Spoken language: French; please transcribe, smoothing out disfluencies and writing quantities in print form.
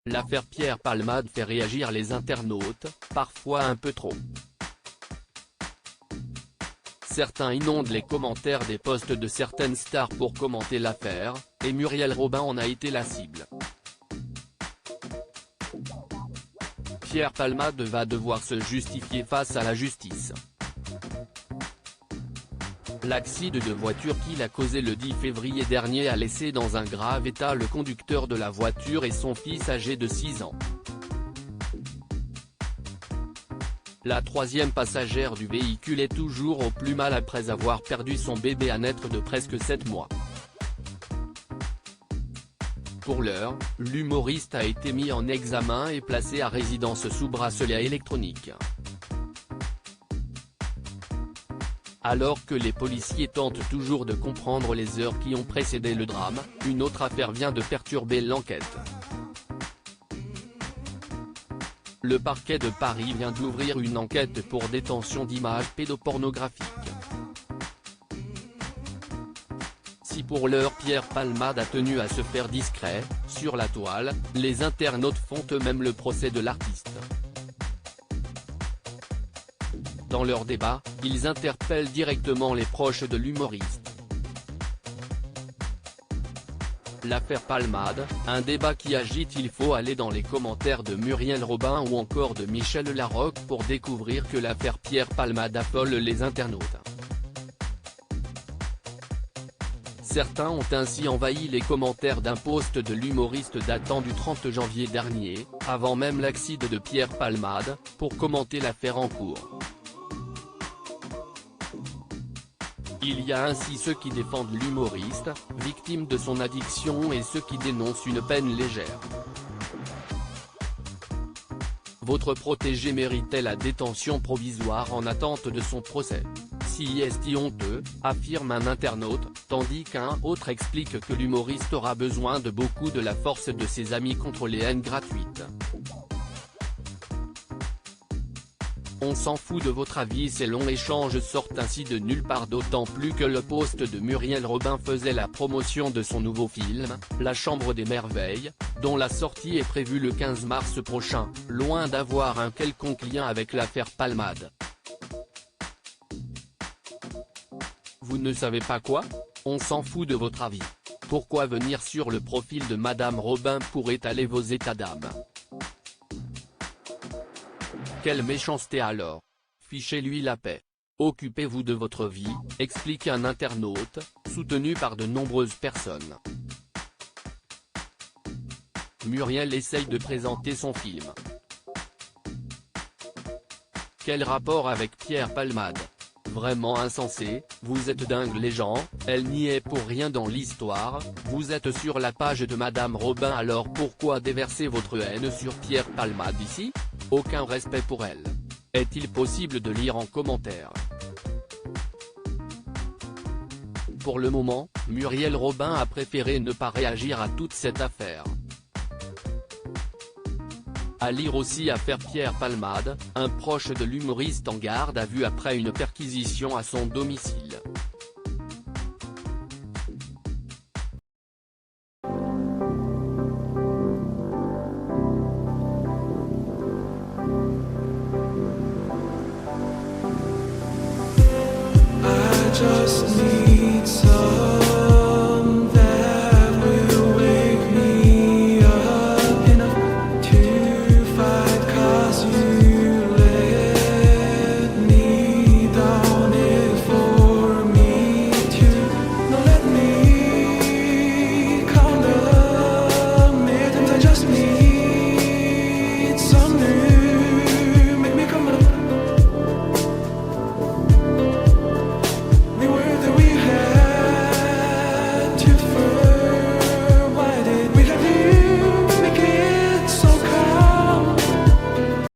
L'affaire Pierre Palmade fait réagir les internautes, parfois un peu trop. Certains inondent les commentaires des posts de certaines stars pour commenter l'affaire, et Muriel Robin en a été la cible. Pierre Palmade va devoir se justifier face à la justice. L'accident de voiture qu'il a causé le 10 février dernier a laissé dans un grave état le conducteur de la voiture et son fils âgé de 6 ans. La troisième passagère du véhicule est toujours au plus mal après avoir perdu son bébé à naître de presque 7 mois. Pour l'heure, l'humoriste a été mis en examen et placé à résidence sous bracelet électronique. Alors que les policiers tentent toujours de comprendre les heures qui ont précédé le drame, une autre affaire vient de perturber l'enquête. Le parquet de Paris vient d'ouvrir une enquête pour détention d'images pédopornographiques. Si pour l'heure Pierre Palmade a tenu à se faire discret, sur la toile, les internautes font eux-mêmes le procès de l'artiste. Dans leur débat, ils interpellent directement les proches de l'humoriste. L'affaire Palmade, un débat qui agite. Il faut aller dans les commentaires de Muriel Robin ou encore de Michel Larocque pour découvrir que l'affaire Pierre Palmade affole les internautes. Certains ont ainsi envahi les commentaires d'un post de l'humoriste datant du 30 janvier dernier, avant même l'accident de Pierre Palmade, pour commenter l'affaire en cours. Il y a ainsi ceux qui défendent l'humoriste, victime de son addiction, et ceux qui dénoncent une peine légère. Votre protégé méritait la détention provisoire en attente de son procès. Si est honteux, affirme un internaute, tandis qu'un autre explique que l'humoriste aura besoin de beaucoup de la force de ses amis contre les haines gratuites. On s'en fout de votre avis. Ces longs échanges sortent ainsi de nulle part, d'autant plus que le post de Muriel Robin faisait la promotion de son nouveau film, La Chambre des Merveilles, dont la sortie est prévue le 15 mars prochain, loin d'avoir un quelconque lien avec l'affaire Palmade. Vous ne savez pas quoi? On s'en fout de votre avis. Pourquoi venir sur le profil de Madame Robin pour étaler vos états d'âme? Quelle méchanceté alors! Fichez-lui la paix. Occupez-vous de votre vie, explique un internaute, soutenu par de nombreuses personnes. Muriel essaye de présenter son film. Quel rapport avec Pierre Palmade? Vraiment insensé, vous êtes dingues les gens, elle n'y est pour rien dans l'histoire. Vous êtes sur la page de Madame Robin, alors pourquoi déverser votre haine sur Pierre Palmade ici? Aucun respect pour elle. Est-il possible de lire en commentaire? Pour le moment, Muriel Robin a préféré ne pas réagir à toute cette affaire. À lire aussi affaire Pierre Palmade, un proche de l'humoriste en garde à vue après une perquisition à son domicile. Just need